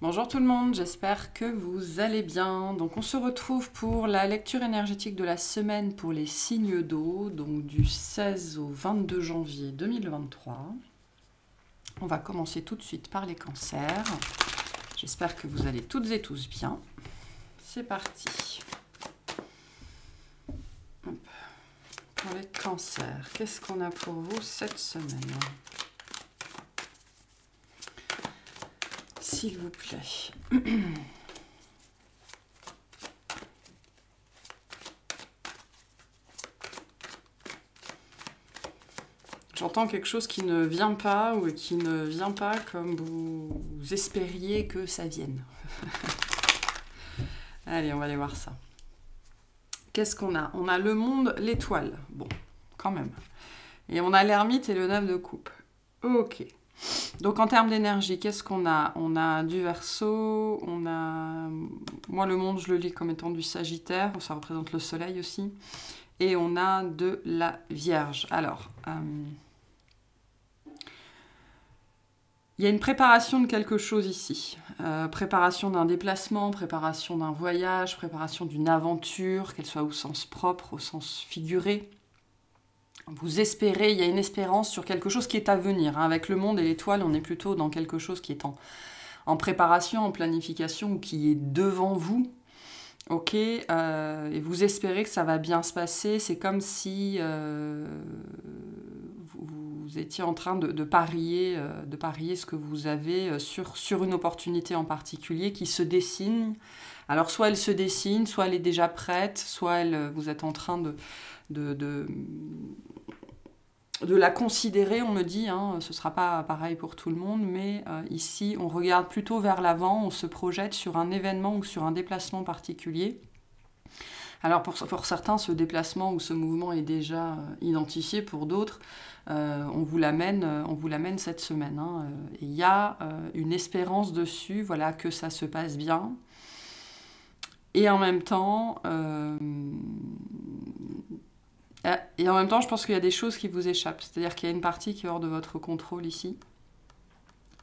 Bonjour tout le monde, j'espère que vous allez bien. Donc on se retrouve pour la lecture énergétique de la semaine pour les signes d'eau, donc du 16 au 22 janvier 2023. On va commencer tout de suite par les cancers. J'espère que vous allez toutes et tous bien. C'est parti. Hop. Pour les cancers, qu'est-ce qu'on a pour vous cette semaine ? S'il vous plaît. J'entends quelque chose qui ne vient pas ou qui ne vient pas comme vous espériez que ça vienne. Allez, on va aller voir ça. Qu'est-ce qu'on a? On a le monde, l'étoile. Bon, quand même. Et on a l'ermite et le 9 de coupe. Ok. Donc en termes d'énergie, qu'est-ce qu'on a? On a du Verseau, on a... Moi, le monde, je le lis comme étant du Sagittaire, ça représente le soleil aussi. Et on a de la Vierge. Alors, il y a une préparation de quelque chose ici. Préparation d'un déplacement, préparation d'un voyage, préparation d'une aventure, qu'elle soit au sens propre, au sens figuré. Vous espérez, il y a une espérance sur quelque chose qui est à venir. Avec le monde et l'étoile, on est plutôt dans quelque chose qui est en préparation, en planification, ou qui est devant vous. Ok, et vous espérez que ça va bien se passer. C'est comme si vous étiez en train de parier ce que vous avez sur une opportunité en particulier qui se dessine. Alors soit elle se dessine, soit elle est déjà prête, soit vous êtes en train de la considérer, on me dit, hein, ce ne sera pas pareil pour tout le monde, mais ici, on regarde plutôt vers l'avant, on se projette sur un événement ou sur un déplacement particulier. Alors pour certains, ce déplacement ou ce mouvement est déjà identifié, pour d'autres, on vous l'amène cette semaine. Hein, et il y a une espérance dessus, voilà, que ça se passe bien. Et en même temps... je pense qu'il y a des choses qui vous échappent. C'est-à-dire qu'il y a une partie qui est hors de votre contrôle ici.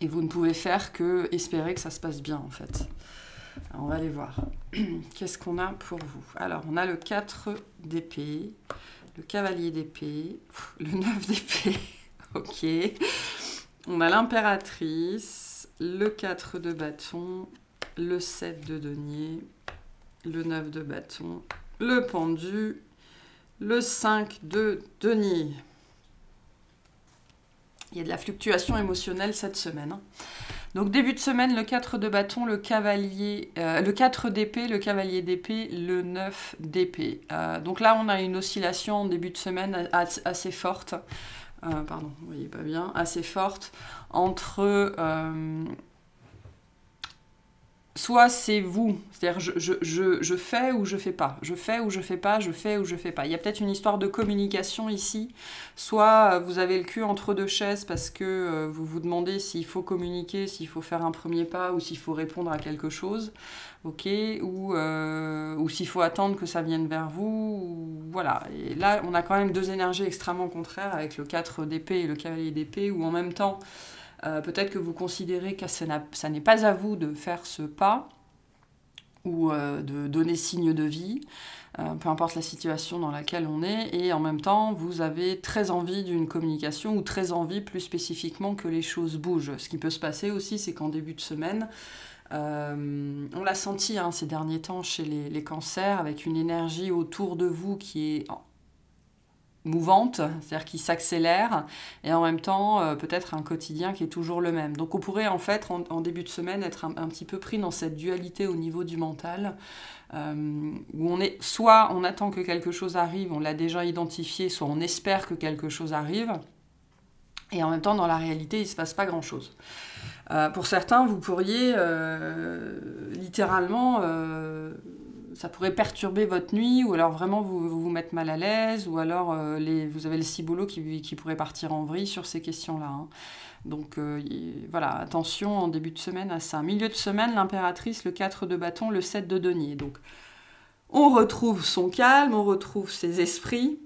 Et vous ne pouvez faire que espérer que ça se passe bien, en fait. Alors, on va aller voir. Qu'est-ce qu'on a pour vous? Alors, on a le 4 d'épée, le cavalier d'épée, le 9 d'épée. Ok. On a l'impératrice, le 4 de bâton, le 7 de denier, le 9 de bâton, le pendu, le 5 de denier. Il y a de la fluctuation émotionnelle cette semaine. Hein. Donc début de semaine, le 4 de bâton, le 4 d'épée, le cavalier d'épée, le 9 d'épée. Donc là, on a une oscillation en début de semaine assez forte. Pardon, vous voyez pas bien. Assez forte entre... soit c'est vous, c'est-à-dire je fais ou je fais pas, je fais ou je fais pas, je fais ou je fais pas. Il y a peut-être une histoire de communication ici, soit vous avez le cul entre deux chaises parce que vous vous demandez s'il faut communiquer, s'il faut faire un premier pas ou s'il faut répondre à quelque chose, ok, ou s'il faut attendre que ça vienne vers vous, ou, voilà. Et là, on a quand même deux énergies extrêmement contraires avec le 4 d'épée et le cavalier d'épée, où en même temps, peut-être que vous considérez que ça n'est pas à vous de faire ce pas ou de donner signe de vie, peu importe la situation dans laquelle on est, et en même temps, vous avez très envie d'une communication ou très envie plus spécifiquement que les choses bougent. Ce qui peut se passer aussi, c'est qu'en début de semaine, on l'a senti hein, ces derniers temps chez les cancers, avec une énergie autour de vous qui est mouvante, c'est-à-dire qui s'accélère, et en même temps, peut-être un quotidien qui est toujours le même. Donc on pourrait en fait, en début de semaine, être un petit peu pris dans cette dualité au niveau du mental, où on est, soit on attend que quelque chose arrive, on l'a déjà identifié, soit on espère que quelque chose arrive, et en même temps, dans la réalité, il ne se passe pas grand-chose. Pour certains, vous pourriez littéralement... ça pourrait perturber votre nuit, ou alors vraiment vous mettre mal à l'aise, ou alors vous avez le ciboulot qui pourrait partir en vrille sur ces questions-là. Hein. Donc voilà, attention en début de semaine à ça. Milieu de semaine, l'impératrice, le 4 de bâton, le 7 de denier. Donc on retrouve son calme, on retrouve ses esprits.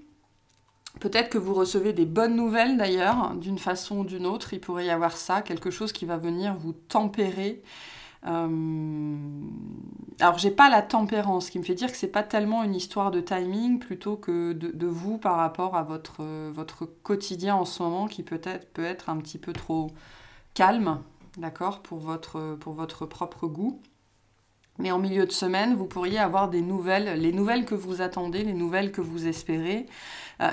Peut-être que vous recevez des bonnes nouvelles d'ailleurs, d'une façon ou d'une autre. Il pourrait y avoir ça, quelque chose qui va venir vous tempérer Alors, j'ai pas la tempérance, ce qui me fait dire que c'est pas tellement une histoire de timing plutôt que de vous par rapport à votre quotidien en ce moment qui peut être un petit peu trop calme, d'accord, pour votre propre goût. Mais en milieu de semaine, vous pourriez avoir des nouvelles, les nouvelles que vous attendez, les nouvelles que vous espérez,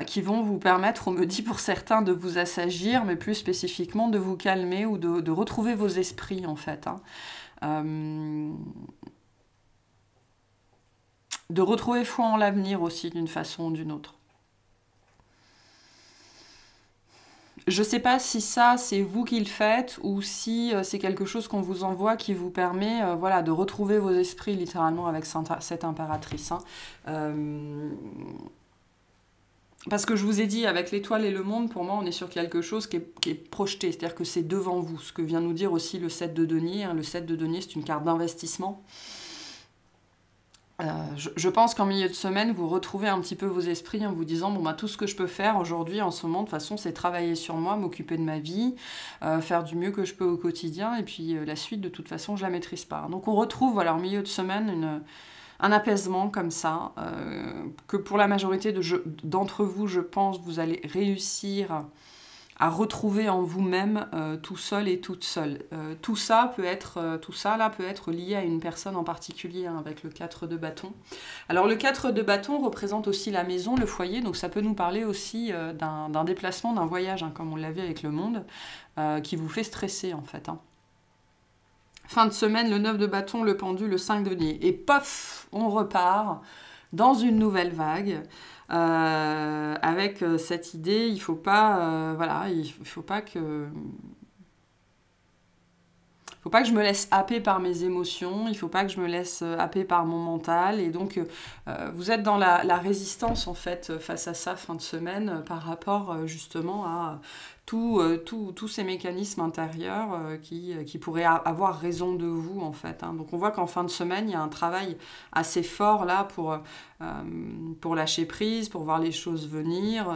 qui vont vous permettre, on me dit pour certains, de vous assagir, mais plus spécifiquement de vous calmer ou de retrouver vos esprits en fait. Hein. De retrouver foi en l'avenir aussi d'une façon ou d'une autre. Je ne sais pas si ça, c'est vous qui le faites ou si c'est quelque chose qu'on vous envoie qui vous permet voilà, de retrouver vos esprits littéralement avec cette impératrice. Hein. Parce que je vous ai dit, avec l'étoile et le monde, pour moi, on est sur quelque chose qui est projeté, c'est-à-dire que c'est devant vous. Ce que vient nous dire aussi le 7 de denier. Hein. Le 7 de denier, c'est une carte d'investissement. Je pense qu'en milieu de semaine, vous retrouvez un petit peu vos esprits en vous disant bon, bah, tout ce que je peux faire aujourd'hui, en ce moment, de toute façon, c'est travailler sur moi, m'occuper de ma vie, faire du mieux que je peux au quotidien, et puis la suite, de toute façon, je la maîtrise pas. Donc on retrouve voilà, en milieu de semaine un apaisement comme ça, que pour la majorité d'entre vous, je pense, vous allez réussir à retrouver en vous-même tout seul et toute seule. Tout ça peut être lié à une personne en particulier, hein, avec le 4 de bâton. Alors le 4 de bâton représente aussi la maison, le foyer, donc ça peut nous parler aussi d'un déplacement, d'un voyage, hein, comme on l'a vu avec le monde, qui vous fait stresser en fait. Hein. Fin de semaine, le 9 de bâton, le pendu, le 5 de denier. Et pof, on repart dans une nouvelle vague. Avec cette idée, il faut pas, voilà, il faut pas que je me laisse happer par mes émotions, il faut pas que je me laisse happer par mon mental, et donc vous êtes dans la résistance en fait face à ça fin de semaine par rapport justement à tous ces mécanismes intérieurs qui pourraient avoir raison de vous en fait. Hein. Donc on voit qu'en fin de semaine, il y a un travail assez fort là pour lâcher prise, pour voir les choses venir,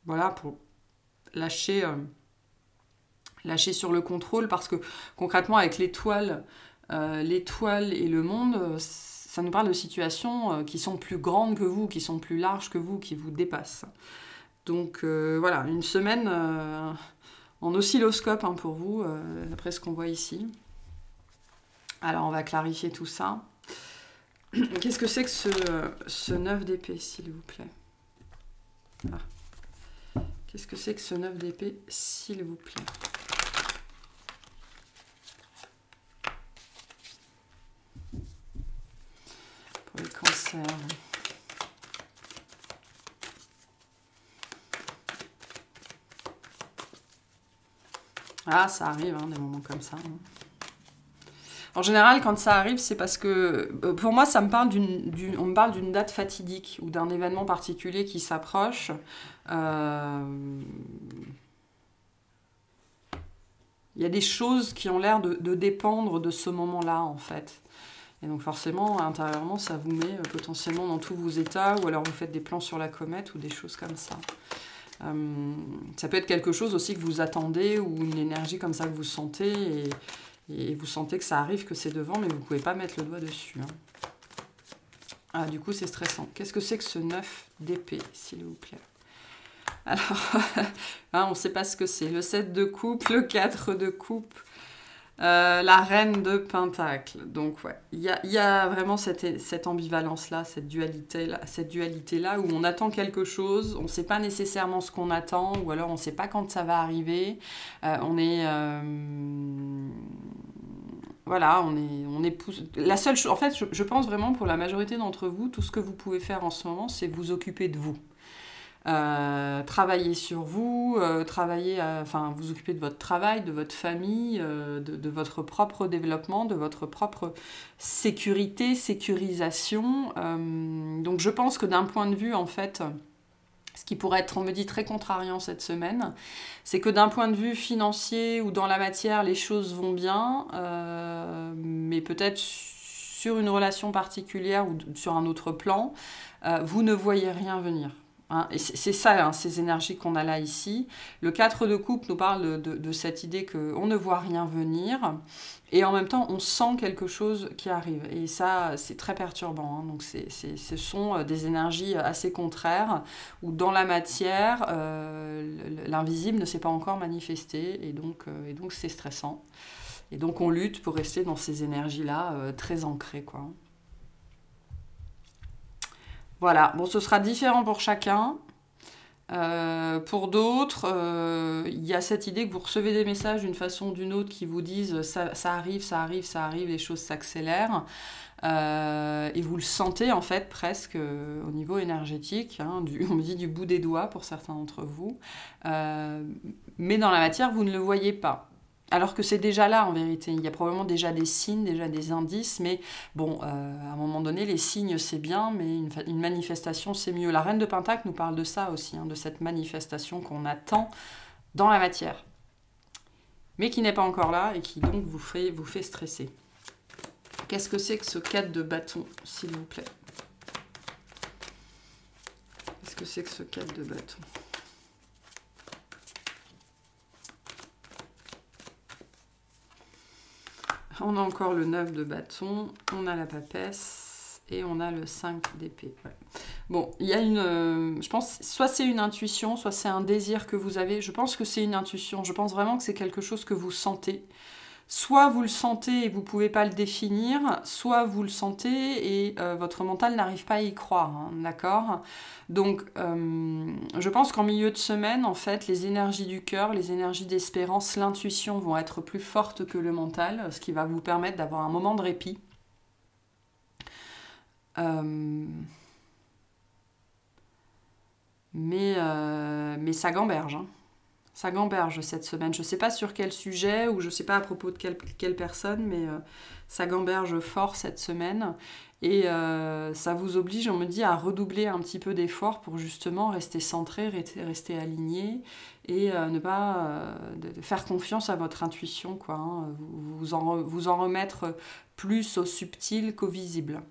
voilà, pour lâcher sur le contrôle, parce que concrètement avec l'étoile et le monde, ça nous parle de situations qui sont plus grandes que vous, qui sont plus larges que vous, qui vous dépassent. Donc voilà, une semaine en oscilloscope hein, pour vous, d'après ce qu'on voit ici. Alors on va clarifier tout ça. Qu'est-ce que c'est que ce 9 d'épée, s'il vous plaît? Qu'est-ce que c'est que ce 9 d'épée, s'il vous plaît? Pour les cancers. Ah, ça arrive, hein, des moments comme ça. Hein. En général, quand ça arrive, c'est parce que, pour moi, ça me parle on me parle d'une date fatidique ou d'un événement particulier qui s'approche. Il y a des choses qui ont l'air de dépendre de ce moment-là, en fait. Et donc forcément, intérieurement, ça vous met potentiellement dans tous vos états, ou alors vous faites des plans sur la comète ou des choses comme ça. Ça peut être quelque chose aussi que vous attendez, ou une énergie comme ça que vous sentez, et vous sentez que ça arrive, que c'est devant, mais vous ne pouvez pas mettre le doigt dessus. Hein. Ah, du coup, c'est stressant. Qu'est-ce que c'est que ce 9 d'épée, s'il vous plaît? Alors, hein, on ne sait pas ce que c'est. Le 7 de coupe, le 4 de coupe, la reine de pentacle. Donc, ouais, il y a vraiment cette ambivalence-là, cette dualité-là, où on attend quelque chose, on ne sait pas nécessairement ce qu'on attend, ou alors on ne sait pas quand ça va arriver. Voilà, on est la seule chose, en fait, je pense vraiment pour la majorité d'entre vous, tout ce que vous pouvez faire en ce moment, c'est vous occuper de vous. Travailler sur vous, vous occuper de votre travail, de votre famille, de votre propre développement, de votre propre sécurisation. Donc je pense que d'un point de vue, en fait, ce qui pourrait être, on me dit, très contrariant cette semaine, c'est que d'un point de vue financier ou dans la matière, les choses vont bien, mais peut-être sur une relation particulière ou sur un autre plan, vous ne voyez rien venir. Hein, et c'est ça, hein, ces énergies qu'on a là ici. Le 4 de coupe nous parle de cette idée qu'on ne voit rien venir, et en même temps, on sent quelque chose qui arrive. Et ça, c'est très perturbant. Hein. Donc, ce sont des énergies assez contraires, où dans la matière, l'invisible ne s'est pas encore manifesté, et donc c'est stressant. Et donc, on lutte pour rester dans ces énergies-là, très ancrées, quoi. Voilà, bon, ce sera différent pour chacun. Pour d'autres, il y a cette idée que vous recevez des messages d'une façon ou d'une autre qui vous disent ça arrive, ça arrive, ça arrive, les choses s'accélèrent. Et vous le sentez en fait presque au niveau énergétique, hein, on me dit du bout des doigts pour certains d'entre vous. Mais dans la matière, vous ne le voyez pas. Alors que c'est déjà là en vérité, il y a probablement déjà des signes, déjà des indices, mais bon, à un moment donné, les signes c'est bien, mais une manifestation c'est mieux. La Reine de Pentacle nous parle de ça aussi, hein, de cette manifestation qu'on attend dans la matière, mais qui n'est pas encore là et qui donc vous fait stresser. Qu'est-ce que c'est que ce 4 de bâton, s'il vous plaît? Qu'est-ce que c'est que ce 4 de bâton? On a encore le 9 de bâton, on a la papesse et on a le 5 d'épée. Ouais. Bon, il y a une... je pense, soit c'est une intuition, soit c'est un désir que vous avez. Je pense que c'est une intuition. Je pense vraiment que c'est quelque chose que vous sentez. Soit vous le sentez et vous ne pouvez pas le définir, soit vous le sentez et votre mental n'arrive pas à y croire, hein, d'accord? Donc, je pense qu'en milieu de semaine, en fait, les énergies du cœur, les énergies d'espérance, l'intuition vont être plus fortes que le mental, ce qui va vous permettre d'avoir un moment de répit. Mais ça gamberge, hein. Ça gamberge cette semaine. Je ne sais pas sur quel sujet ou je ne sais pas à propos de quelle personne, mais ça gamberge fort cette semaine. Et ça vous oblige, on me dit, à redoubler un petit peu d'efforts pour justement rester centré, rester aligné et ne pas faire confiance à votre intuition, quoi, hein. Vous en remettre plus au subtil qu'au visible.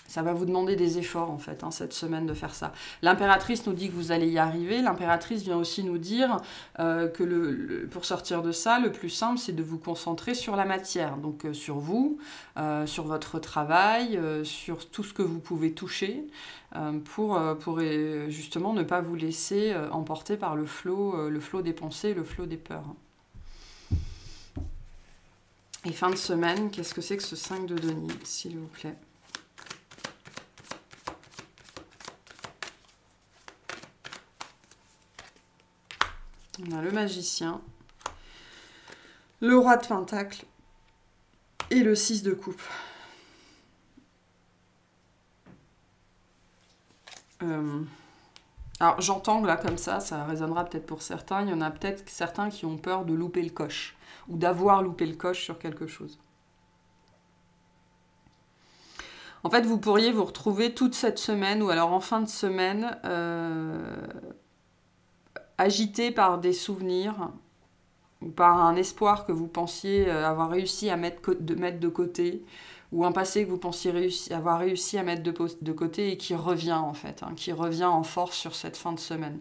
Ça va vous demander des efforts, en fait, hein, cette semaine de faire ça. L'impératrice nous dit que vous allez y arriver. L'impératrice vient aussi nous dire que pour sortir de ça, le plus simple, c'est de vous concentrer sur la matière. Donc, sur vous, sur votre travail, sur tout ce que vous pouvez toucher, pour justement ne pas vous laisser emporter par le flot des pensées, le flot des peurs. Et fin de semaine, qu'est-ce que c'est que ce 5 de denier, s'il vous plaît? On a le magicien, le roi de pentacle et le 6 de coupe. Alors j'entends que là comme ça résonnera peut-être pour certains. Il y en a peut-être certains qui ont peur de louper le coche ou d'avoir loupé le coche sur quelque chose. En fait, vous pourriez vous retrouver toute cette semaine ou alors en fin de semaine agité par des souvenirs ou par un espoir que vous pensiez avoir réussi à mettre de côté, ou un passé que vous pensiez avoir réussi à mettre de côté et qui revient en fait, hein, qui revient en force sur cette fin de semaine.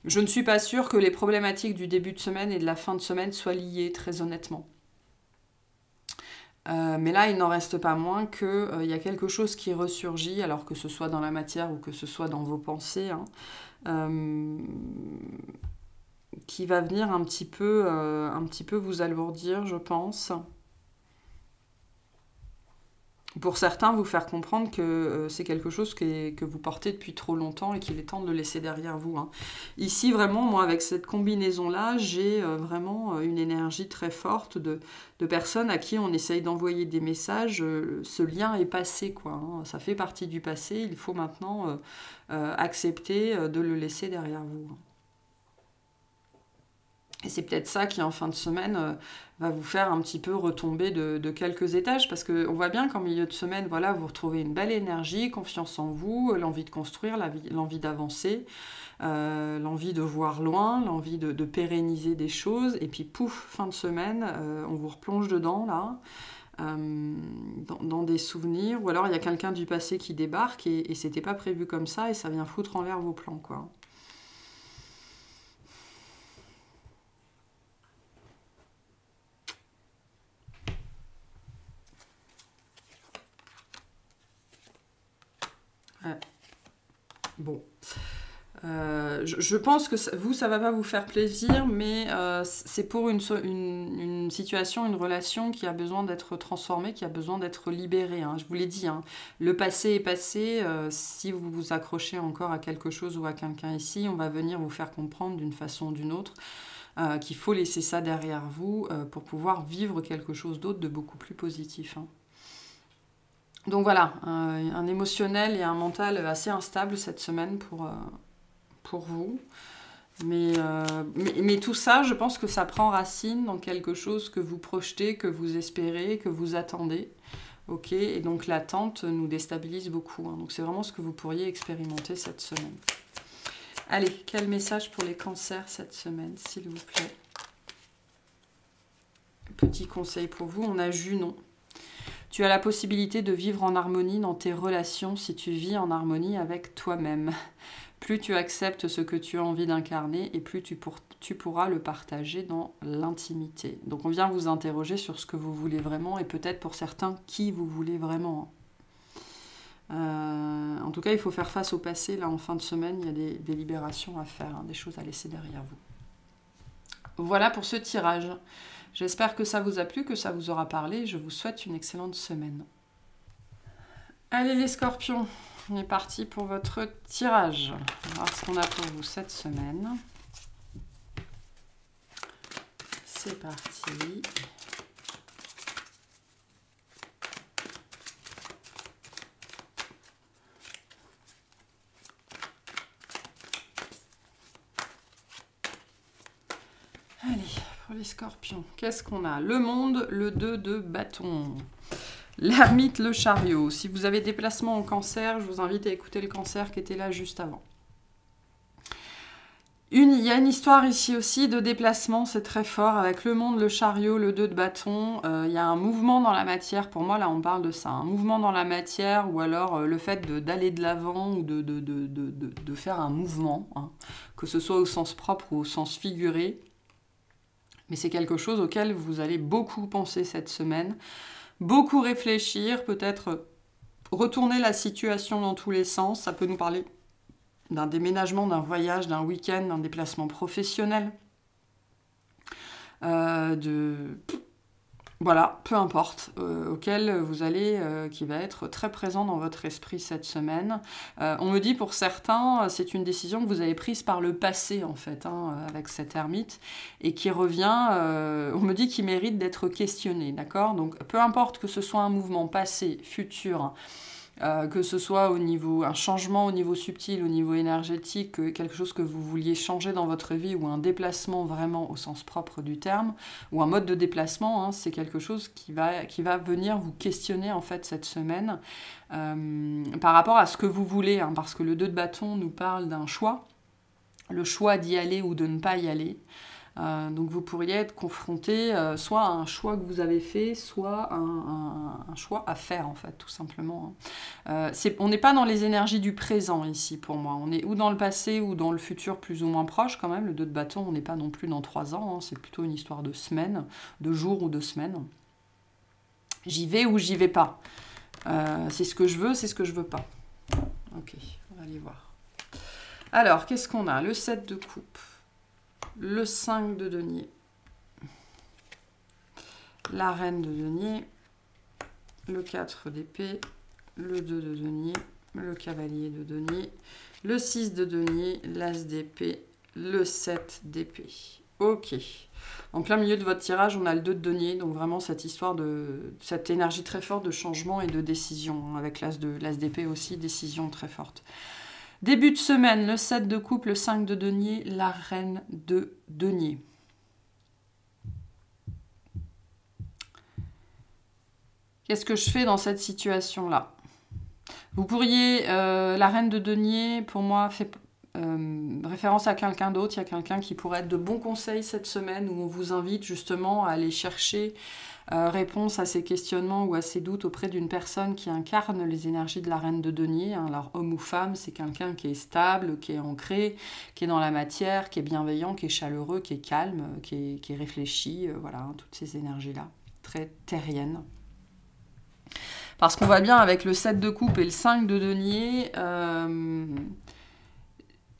Je ne suis pas sûre que les problématiques du début de semaine et de la fin de semaine soient liées, très honnêtement. Mais là, il n'en reste pas moins qu'il y a quelque chose qui ressurgit, alors que ce soit dans la matière ou que ce soit dans vos pensées, hein, qui va venir un petit peu vous alourdir, je pense. Pour certains, vous faire comprendre que c'est quelque chose que vous portez depuis trop longtemps et qu'il est temps de le laisser derrière vous, hein. Ici, vraiment, moi, avec cette combinaison-là, j'ai vraiment une énergie très forte de personnes à qui on essaye d'envoyer des messages. Ce lien est passé, quoi, hein. Ça fait partie du passé. Il faut maintenant accepter de le laisser derrière vous. Et c'est peut-être ça qui, en fin de semaine, va vous faire un petit peu retomber de quelques étages, parce qu'on voit bien qu'en milieu de semaine, voilà, vous retrouvez une belle énergie, confiance en vous, l'envie de construire, l'envie d'avancer, l'envie de voir loin, l'envie de pérenniser des choses, et puis pouf, fin de semaine, on vous replonge dedans, là. dans des souvenirs, ou alors il y a quelqu'un du passé qui débarque et c'était pas prévu comme ça et ça vient foutre en l'air vos plans, quoi. Ouais. Bon. Je pense que ça va pas vous faire plaisir, mais c'est pour une situation, une relation qui a besoin d'être transformée, qui a besoin d'être libérée. Hein. Je vous l'ai dit, hein. Le passé est passé. Si vous vous accrochez encore à quelque chose ou à quelqu'un ici, on va venir vous faire comprendre d'une façon ou d'une autre qu'il faut laisser ça derrière vous pour pouvoir vivre quelque chose d'autre de beaucoup plus positif. Hein. Donc voilà, un émotionnel et un mental assez instable cette semaine pour vous. Mais tout ça, je pense que ça prend racine dans quelque chose que vous projetez, que vous espérez, que vous attendez. Ok, et donc l'attente nous déstabilise beaucoup. Hein. Donc c'est vraiment ce que vous pourriez expérimenter cette semaine. Allez, quel message pour les cancers cette semaine, s'il vous plaît? Petit conseil pour vous, on a Junon. Tu as la possibilité de vivre en harmonie dans tes relations si tu vis en harmonie avec toi-même. Plus tu acceptes ce que tu as envie d'incarner et plus tu pourras le partager dans l'intimité. Donc on vient vous interroger sur ce que vous voulez vraiment et peut-être pour certains qui vous voulez vraiment. En tout cas, il faut faire face au passé. Là, en fin de semaine, il y a des libérations à faire, hein, des choses à laisser derrière vous. Voilà pour ce tirage. J'espère que ça vous a plu, que ça vous aura parlé. Je vous souhaite une excellente semaine. Allez les scorpions, on est parti pour votre tirage. On va voir ce qu'on a pour vous cette semaine. C'est parti. Allez, pour les scorpions, qu'est-ce qu'on a? Le monde, le 2 de bâton. L'ermite, le chariot. Si vous avez des placements en cancer, je vous invite à écouter le cancer qui était là juste avant. Il y a une histoire ici aussi de déplacement, c'est très fort, avec le monde, le chariot, le 2 de bâton. Il y a un mouvement dans la matière, pour moi là on parle de ça, un mouvement dans la matière, ou alors le fait d'aller de l'avant ou de faire un mouvement, hein, que ce soit au sens propre ou au sens figuré. Mais c'est quelque chose auquel vous allez beaucoup penser cette semaine, beaucoup réfléchir, peut-être retourner la situation dans tous les sens. Ça peut nous parler d'un déménagement, d'un voyage, d'un week-end, d'un déplacement professionnel. Voilà, peu importe, auquel vous allez, qui va être très présent dans votre esprit cette semaine. On me dit pour certains, c'est une décision que vous avez prise par le passé en fait, hein, avec cet ermite, et qui revient, on me dit qu'il mérite d'être questionné, d'accord? Donc peu importe que ce soit un mouvement passé, futur, que ce soit au niveau, un changement au niveau subtil, au niveau énergétique, quelque chose que vous vouliez changer dans votre vie, ou un déplacement vraiment au sens propre du terme, ou un mode de déplacement, hein, c'est quelque chose qui va venir vous questionner en fait cette semaine par rapport à ce que vous voulez, hein, parce que le 2 de bâton nous parle d'un choix, le choix d'y aller ou de ne pas y aller. Donc vous pourriez être confronté soit à un choix que vous avez fait, soit un choix à faire en fait, tout simplement. On n'est pas dans les énergies du présent ici pour moi, on est ou dans le passé ou dans le futur plus ou moins proche quand même. Le 2 de bâton, on n'est pas non plus dans 3 ans, hein, c'est plutôt une histoire de semaines, de jours ou de semaines. J'y vais ou j'y vais pas. C'est ce que je veux, c'est ce que je veux pas. Ok, on va aller voir. Alors, qu'est-ce qu'on a? Le 7 de coupe. Le 5 de denier, la reine de denier, le 4 d'épée, le 2 de denier, le cavalier de denier, le 6 de denier, l'as d'épée, le 7 d'épée. Ok. En plein milieu de votre tirage, on a le 2 de denier, donc vraiment cette histoire cette énergie très forte de changement et de décision, avec l'as d'épée aussi, décision très forte. Début de semaine, le 7 de coupe, le 5 de denier, la reine de denier. Qu'est-ce que je fais dans cette situation-là? Vous pourriez, la reine de denier, pour moi, référence à quelqu'un d'autre, il y a quelqu'un qui pourrait être de bons conseils cette semaine, où on vous invite justement à aller chercher réponse à ces questionnements ou à ces doutes auprès d'une personne qui incarne les énergies de la reine de denier. Hein. Alors homme ou femme, c'est quelqu'un qui est stable, qui est ancré, qui est dans la matière, qui est bienveillant, qui est chaleureux, qui est calme, qui est réfléchi, voilà, hein, toutes ces énergies-là, très terriennes. Parce qu'on voit bien avec le 7 de coupe et le 5 de denier,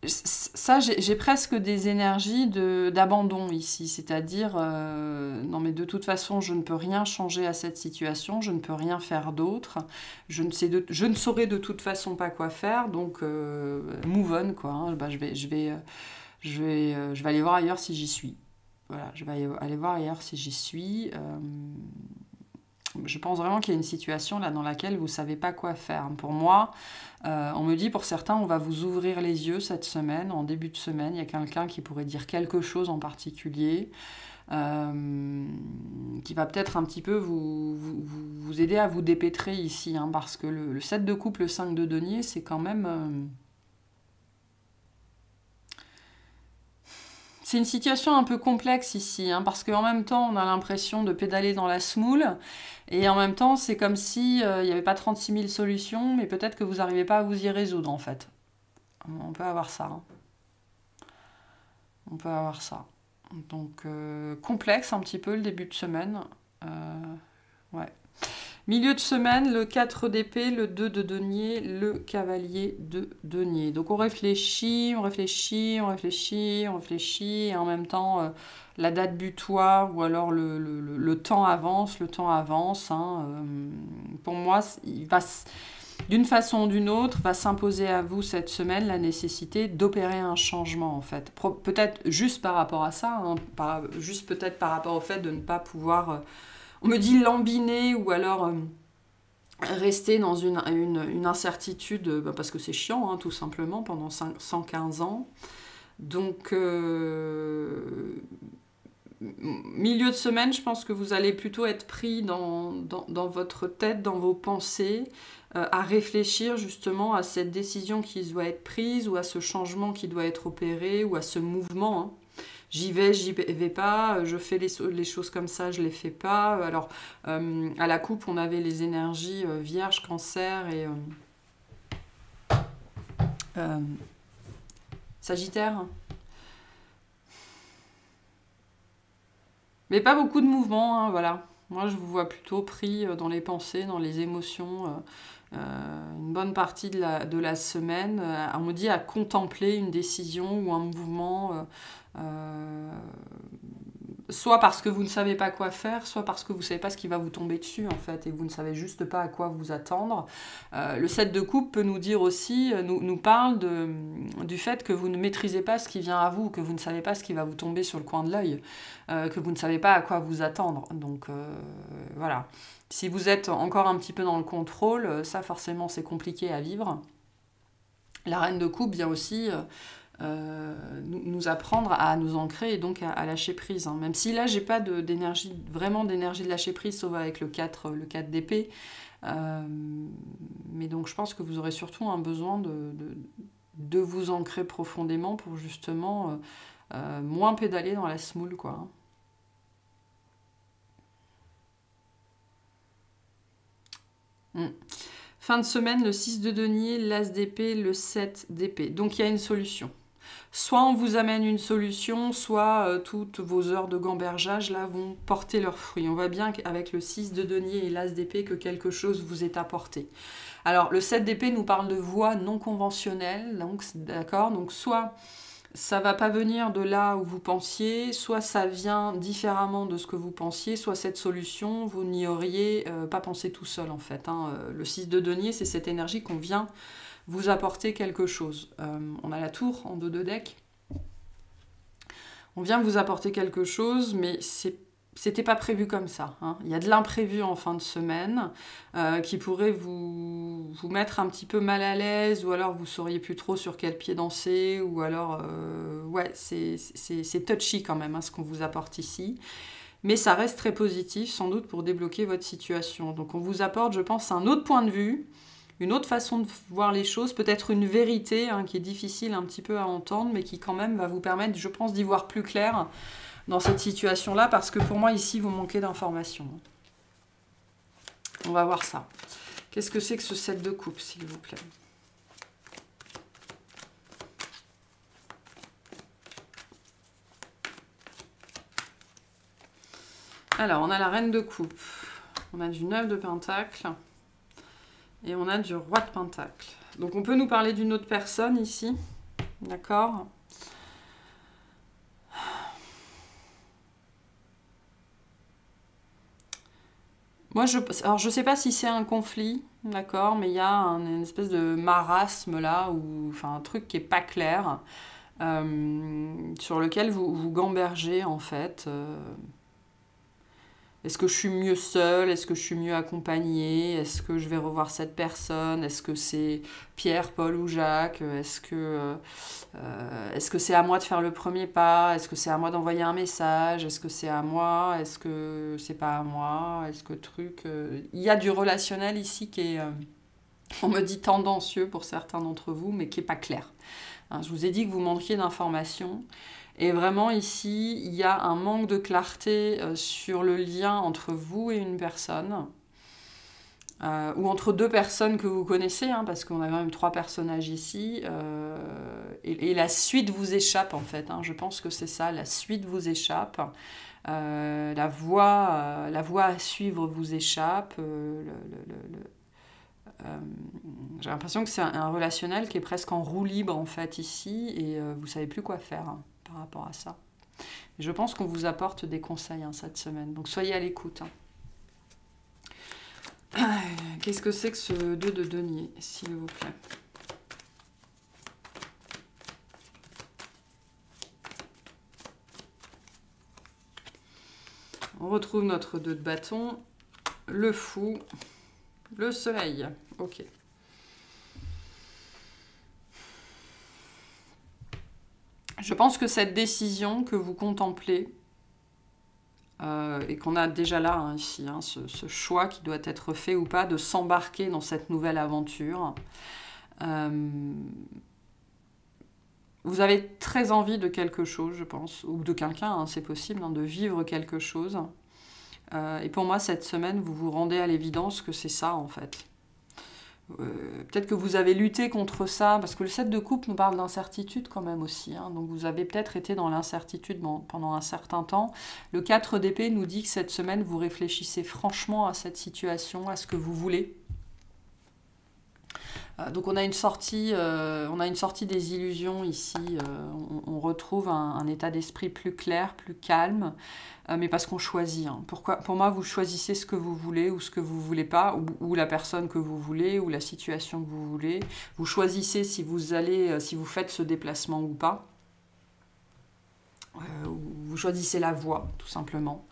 ça, j'ai presque des énergies d'abandon ici, c'est-à-dire, non mais de toute façon, je ne peux rien changer à cette situation, je ne peux rien faire d'autre, je ne saurais de toute façon pas quoi faire, donc move on, quoi. Hein. Bah, je vais aller voir ailleurs si j'y suis. Voilà, je vais aller voir ailleurs si j'y suis. Je pense vraiment qu'il y a une situation là dans laquelle vous ne savez pas quoi faire. Pour moi, on me dit pour certains, on va vous ouvrir les yeux cette semaine, en début de semaine. Il y a quelqu'un qui pourrait dire quelque chose en particulier, qui va peut-être un petit peu vous aider à vous dépêtrer ici, hein, parce que le 7 de coupe, le 5 de denier, c'est quand même... C'est une situation un peu complexe ici, hein, parce qu'en même temps, on a l'impression de pédaler dans la semoule, et en même temps, c'est comme si il n'y avait pas 36 000 solutions, mais peut-être que vous n'arrivez pas à vous y résoudre, en fait. On peut avoir ça. Hein. On peut avoir ça. Donc, complexe un petit peu le début de semaine. Ouais. Milieu de semaine, le 4 d'épée, le 2 de denier, le cavalier de denier. Donc on réfléchit, on réfléchit, on réfléchit, on réfléchit, et en même temps, la date butoir ou alors le temps avance, Hein, pour moi, il va, d'une façon ou d'une autre, va s'imposer à vous cette semaine la nécessité d'opérer un changement, en fait. Peut-être juste par rapport à ça, hein, juste peut-être par rapport au fait de ne pas pouvoir... on me dit lambiner ou alors rester dans une incertitude, parce que c'est chiant, hein, tout simplement, pendant 115 ans. Donc, milieu de semaine, je pense que vous allez plutôt être pris dans votre tête, dans vos pensées, à réfléchir justement à cette décision qui doit être prise ou à ce changement qui doit être opéré ou à ce mouvement, hein. J'y vais pas, je fais les choses comme ça, je les fais pas. Alors, à la coupe, on avait les énergies vierge, cancer et sagittaire. Mais pas beaucoup de mouvements, hein, voilà. Moi, je vous vois plutôt pris dans les pensées, dans les émotions, une bonne partie de la semaine. On me dit à contempler une décision ou un mouvement, soit parce que vous ne savez pas quoi faire, soit parce que vous ne savez pas ce qui va vous tomber dessus, en fait, et vous ne savez juste pas à quoi vous attendre. Le 7 de coupe peut nous dire aussi, nous parle du fait que vous ne maîtrisez pas ce qui vient à vous, que vous ne savez pas ce qui va vous tomber sur le coin de l'œil, que vous ne savez pas à quoi vous attendre. Donc, voilà. Si vous êtes encore un petit peu dans le contrôle, ça, forcément, c'est compliqué à vivre. La reine de coupe vient aussi... nous apprendre à nous ancrer et donc à lâcher prise. Hein. Même si là, j'ai pas vraiment d'énergie de lâcher prise, sauf avec le 4 d'épée. Mais donc, je pense que vous aurez surtout un besoin de vous ancrer profondément pour justement moins pédaler dans la semoule, quoi. Fin de semaine, le 6 de denier, l'as d'épée, le 7 d'épée. Donc, il y a une solution. Soit on vous amène une solution, soit toutes vos heures de gambergeage là vont porter leurs fruits. On voit bien qu'avec le 6 de denier et l'as d'épée que quelque chose vous est apporté. Alors le 7 d'épée nous parle de voies non conventionnelles, donc d'accord, donc soit ça va pas venir de là où vous pensiez, soit ça vient différemment de ce que vous pensiez, soit cette solution, vous n'y auriez pas pensé tout seul en fait. Hein. Le 6 de denier, c'est cette énergie qu'on vient vous apporter quelque chose. On a la tour en dos de deck. On vient vous apporter quelque chose, mais c'était pas prévu comme ça. Hein. Il y a de l'imprévu en fin de semaine qui pourrait vous mettre un petit peu mal à l'aise, ou alors vous sauriez plus trop sur quel pied danser, ou alors, ouais, c'est touchy quand même, hein, ce qu'on vous apporte ici. Mais ça reste très positif, sans doute, pour débloquer votre situation. Donc on vous apporte, je pense, un autre point de vue, une autre façon de voir les choses, peut-être une vérité hein, qui est difficile un petit peu à entendre, mais qui quand même va vous permettre, je pense, d'y voir plus clair dans cette situation-là, parce que pour moi, ici, vous manquez d'informations. On va voir ça. Qu'est-ce que c'est que ce 7 de coupe, s'il vous plaît? Alors, on a la reine de coupe, on a du 9 de pentacle et on a du roi de pentacle. Donc, on peut nous parler d'une autre personne ici, d'accord? Moi, alors, je sais pas si c'est un conflit, d'accord, mais il y a une espèce de marasme là, ou enfin un truc qui est pas clair, sur lequel vous gambergez en fait. Est-ce que je suis mieux seule? Est-ce que je suis mieux accompagnée? Est-ce que je vais revoir cette personne? Est-ce que c'est Pierre, Paul ou Jacques? Est-ce que c'est à moi de faire le premier pas? Est-ce que c'est à moi d'envoyer un message? Est-ce que c'est à moi? Est-ce que c'est pas à moi? Est-ce que Il y a du relationnel ici qui est, on me dit tendancieux pour certains d'entre vous, mais qui n'est pas clair. Hein, je vous ai dit que vous manquiez d'informations. Et vraiment ici, il y a un manque de clarté sur le lien entre vous et une personne, ou entre deux personnes que vous connaissez, hein, parce qu'on a quand même 3 personnages ici, et la suite vous échappe en fait, hein, je pense que c'est ça, la suite vous échappe, la voie à suivre vous échappe, j'ai l'impression que c'est un relationnel qui est presque en roue libre en fait ici, et vous savez plus quoi faire hein, par rapport à ça. Je pense qu'on vous apporte des conseils hein, cette semaine, donc soyez à l'écoute. Hein. Qu'est-ce que c'est que ce 2 de denier, s'il vous plaît? On retrouve notre 2 de bâton, le fou, le soleil. Ok. Je pense que cette décision que vous contemplez, et qu'on a déjà là, hein, ici, hein, ce choix qui doit être fait ou pas, de s'embarquer dans cette nouvelle aventure, vous avez très envie de quelque chose, je pense, ou de quelqu'un, hein, c'est possible, hein, de vivre quelque chose. Et pour moi, cette semaine, vous vous rendez à l'évidence que c'est ça, en fait. Peut-être que vous avez lutté contre ça, parce que le 7 de coupe nous parle d'incertitude quand même aussi, hein, donc vous avez peut-être été dans l'incertitude pendant un certain temps. Le 4 d'épée nous dit que cette semaine, vous réfléchissez franchement à cette situation, à ce que vous voulez. Donc on a une sortie des illusions ici, on retrouve un état d'esprit plus clair, plus calme, mais parce qu'on choisit. Hein. Pour moi, vous choisissez ce que vous voulez ou ce que vous ne voulez pas, ou la personne que vous voulez, ou la situation que vous voulez. Vous choisissez si vous faites ce déplacement ou pas. Vous choisissez la voie, tout simplement.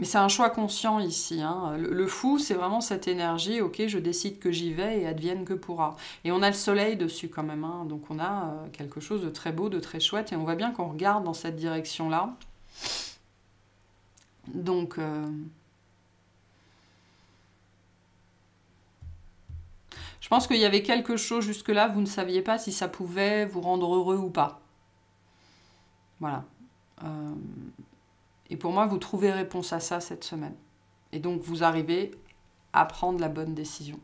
Mais c'est un choix conscient ici. Hein. Le fou, c'est vraiment cette énergie, ok, je décide que j'y vais et advienne que pourra. Et on a le soleil dessus quand même, hein. Donc on a quelque chose de très beau, de très chouette, et on voit bien qu'on regarde dans cette direction-là. Donc, je pense qu'il y avait quelque chose jusque-là, vous ne saviez pas si ça pouvait vous rendre heureux ou pas. Voilà. Et pour moi, vous trouvez réponse à ça cette semaine. Et donc, vous arrivez à prendre la bonne décision.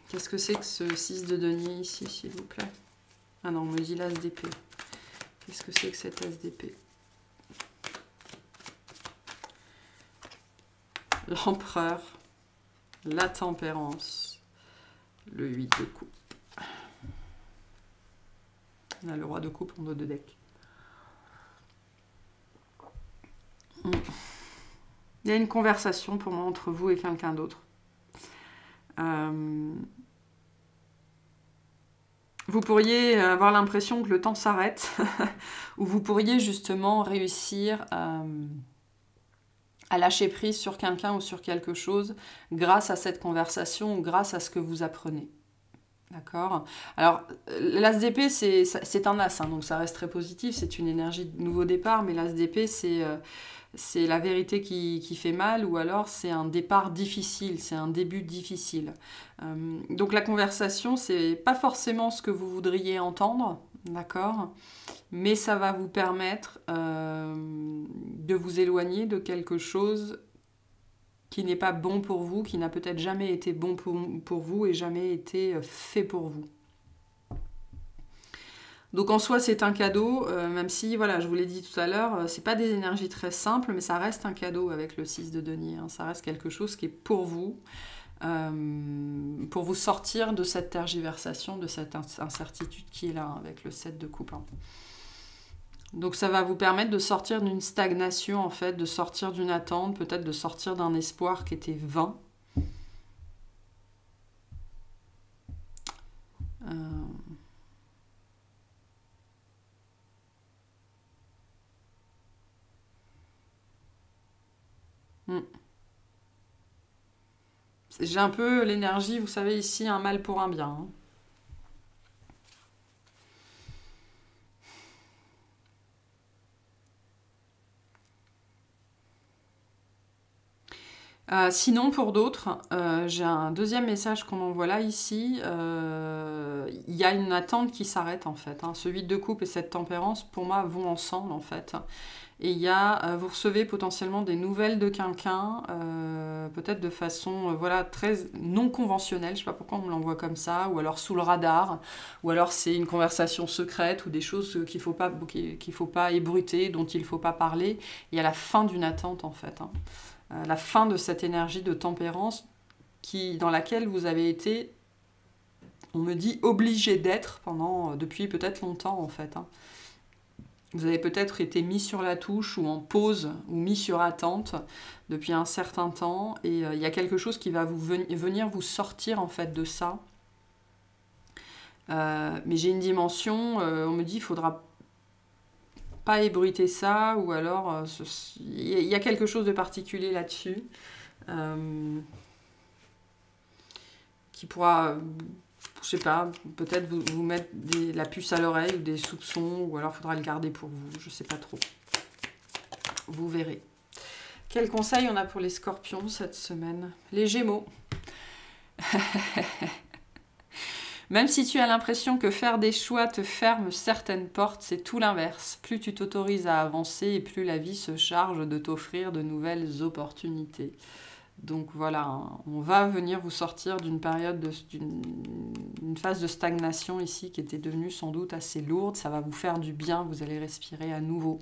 Qu'est-ce que c'est que ce 6 de denier ici, s'il vous plaît? Ah non, on me dit l'as d'épée. Qu'est-ce que c'est que cet as d'épée? L'empereur, la tempérance, le 8 de coupe. On a le roi de coupe en dos de deck. Il y a une conversation pour moi entre vous et quelqu'un d'autre. Vous pourriez avoir l'impression que le temps s'arrête, ou vous pourriez justement réussir à lâcher prise sur quelqu'un ou sur quelque chose grâce à cette conversation ou grâce à ce que vous apprenez. D'accord? Alors, l'as d'épée, c'est un as, hein, donc ça reste très positif, c'est une énergie de nouveau départ, mais l'as d'épée, c'est c'est la vérité qui fait mal, ou alors c'est un départ difficile, c'est un début difficile. Donc la conversation, c'est pas forcément ce que vous voudriez entendre, d'accord? Mais ça va vous permettre de vous éloigner de quelque chose qui n'est pas bon pour vous, qui n'a peut-être jamais été bon pour vous et jamais été fait pour vous. Donc en soi c'est un cadeau, même si, voilà, je vous l'ai dit tout à l'heure, c'est pas des énergies très simples, mais ça reste un cadeau avec le 6 de denier, hein. Ça reste quelque chose qui est pour vous sortir de cette tergiversation, de cette incertitude qui est là, hein, avec le 7 de coupe. Hein. Donc ça va vous permettre de sortir d'une stagnation, en fait, de sortir d'une attente, peut-être de sortir d'un espoir qui était vain. J'ai un peu l'énergie, vous savez, ici, un mal pour un bien. Sinon, pour d'autres, j'ai un deuxième message qu'on m'envoie là, ici. Il y a une attente qui s'arrête, en fait. Hein. Ce 8 de coupe et cette tempérance, pour moi, vont ensemble, en fait. Et il y a, vous recevez potentiellement des nouvelles de quelqu'un, peut-être de façon voilà, très non conventionnelle, je ne sais pas pourquoi on me l'envoie comme ça, ou alors sous le radar, ou alors c'est une conversation secrète, ou des choses qu'il faut pas ébruiter, dont il ne faut pas parler. Il y a la fin d'une attente, en fait. Hein. La fin de cette énergie de tempérance dans laquelle vous avez été, on me dit, obligé d'être depuis peut-être longtemps, en fait. Hein. Vous avez peut-être été mis sur la touche ou en pause ou mis sur attente depuis un certain temps, et il y a quelque chose qui va venir vous sortir, en fait, de ça. Mais j'ai une dimension, on me dit il faudra pas ébruiter ça, ou alors il y a quelque chose de particulier là-dessus qui pourra, je sais pas, peut-être vous mettre la puce à l'oreille ou des soupçons, ou alors il faudra le garder pour vous, je sais pas trop. Vous verrez. Quel conseil on a pour les scorpions cette semaine? Les Gémeaux. Même si tu as l'impression que faire des choix te ferme certaines portes, c'est tout l'inverse. Plus tu t'autorises à avancer, et plus la vie se charge de t'offrir de nouvelles opportunités. Donc voilà, hein, on va venir vous sortir d'une période, d'une phase de stagnation ici qui était devenue sans doute assez lourde. Ça va vous faire du bien, vous allez respirer à nouveau.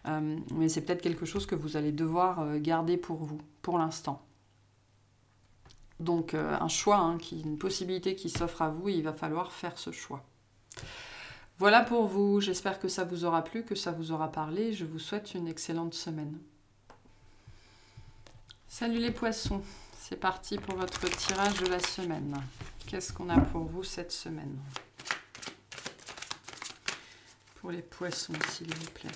Mais c'est peut-être quelque chose que vous allez devoir garder pour vous, pour l'instant. Donc un choix, hein, une possibilité qui s'offre à vous, et il va falloir faire ce choix. Voilà pour vous, j'espère que ça vous aura plu, que ça vous aura parlé. Je vous souhaite une excellente semaine. Salut les poissons, c'est parti pour votre tirage de la semaine. Qu'est-ce qu'on a pour vous cette semaine? Pour les poissons, s'il vous plaît.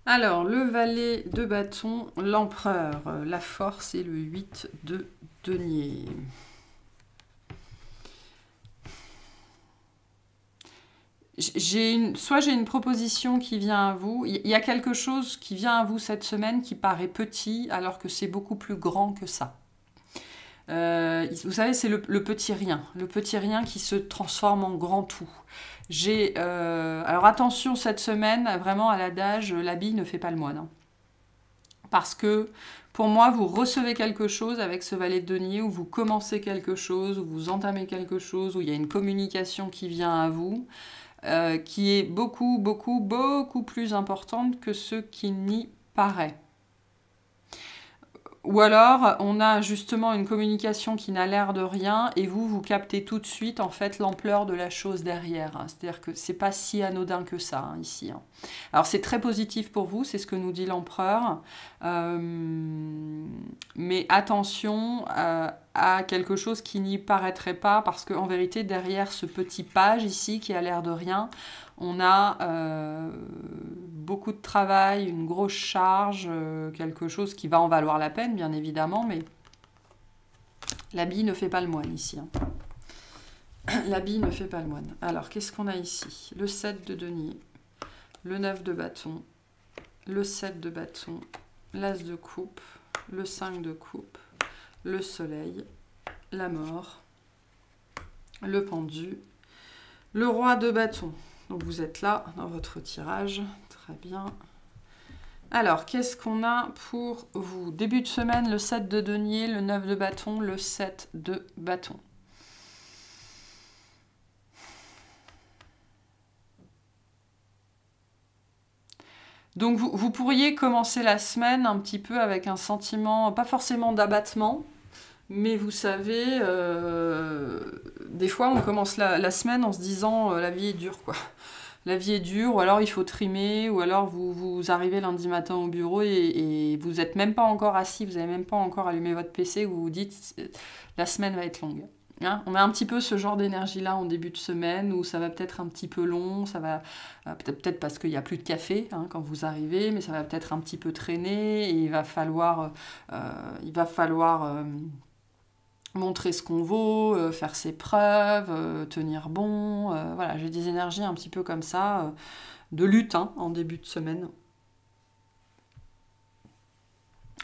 Alors, le valet de bâton, l'empereur, la force et le 8 de denier. Soit j'ai une proposition qui vient à vous, il y a quelque chose qui vient à vous cette semaine qui paraît petit alors que c'est beaucoup plus grand que ça. Vous savez, c'est le petit rien qui se transforme en grand tout. Alors attention cette semaine, vraiment à l'adage, l'habit ne fait pas le moine. Hein. Parce que pour moi, vous recevez quelque chose avec ce valet de denier, ou vous commencez quelque chose, ou vous entamez quelque chose, où il y a une communication qui vient à vous, qui est beaucoup, beaucoup, beaucoup plus importante que ce qui n'y paraît. Ou alors, on a justement une communication qui n'a l'air de rien, et vous captez tout de suite, en fait, l'ampleur de la chose derrière. Hein. C'est-à-dire que c'est pas si anodin que ça, hein, ici. Hein. Alors, c'est très positif pour vous, c'est ce que nous dit l'empereur. Mais attention à quelque chose qui n'y paraîtrait pas, parce qu'en vérité, derrière ce petit page ici, qui a l'air de rien, on a beaucoup de travail, une grosse charge, quelque chose qui va en valoir la peine, bien évidemment, mais L'habit ne fait pas le moine ici. Hein. L'habit ne fait pas le moine. Alors, qu'est-ce qu'on a ici? Le 7 de denier, le 9 de bâton, le 7 de bâton, l'as de coupe, le 5 de coupe, le soleil, la mort, le pendu, le roi de bâton. Donc, vous êtes là dans votre tirage. Très bien. Alors, qu'est-ce qu'on a pour vous? Début de semaine, le 7 de denier, le 9 de bâton, le 7 de bâton. Donc, vous pourriez commencer la semaine un petit peu avec un sentiment, pas forcément d'abattement, mais vous savez, des fois, on commence la semaine en se disant la vie est dure, quoi. La vie est dure, ou alors il faut trimer, ou alors vous arrivez lundi matin au bureau et vous n'êtes même pas encore assis, vous n'avez même pas encore allumé votre PC, vous vous dites la semaine va être longue. Hein, on a un petit peu ce genre d'énergie-là en début de semaine où ça va peut-être un petit peu long, ça va peut-être parce qu'il n'y a plus de café hein, quand vous arrivez, mais ça va peut-être un petit peu traîner et il va falloir montrer ce qu'on vaut, faire ses preuves, tenir bon. Voilà, j'ai des énergies un petit peu comme ça, de lutte hein, en début de semaine.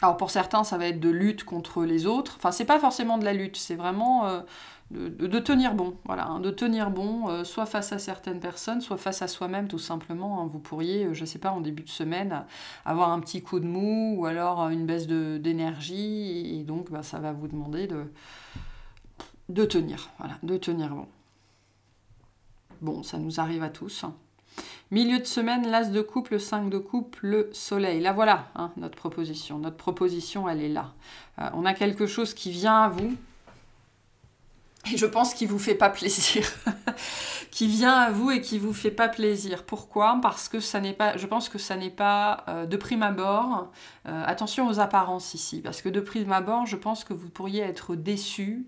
Alors pour certains, ça va être de lutte contre les autres. Enfin, c'est pas forcément de la lutte, c'est vraiment de tenir bon. Voilà, hein, de tenir bon, soit face à certaines personnes, soit face à soi-même tout simplement. Hein. Vous pourriez, je sais pas, en début de semaine, avoir un petit coup de mou ou alors une baisse d'énergie. Et donc, bah, ça va vous demander de tenir. Voilà, de tenir bon. Bon, ça nous arrive à tous. Milieu de semaine, l'as de coupe, le 5 de coupe, le soleil. Là, voilà, hein, notre proposition. Notre proposition, elle est là. On a quelque chose qui vient à vous. Et je pense qu'il ne vous fait pas plaisir. Qui vient à vous et qui ne vous fait pas plaisir. Pourquoi? Parce que ça n'est pas, je pense que ça n'est pas de prime abord. Attention aux apparences ici. Parce que de prime abord, je pense que vous pourriez être déçu.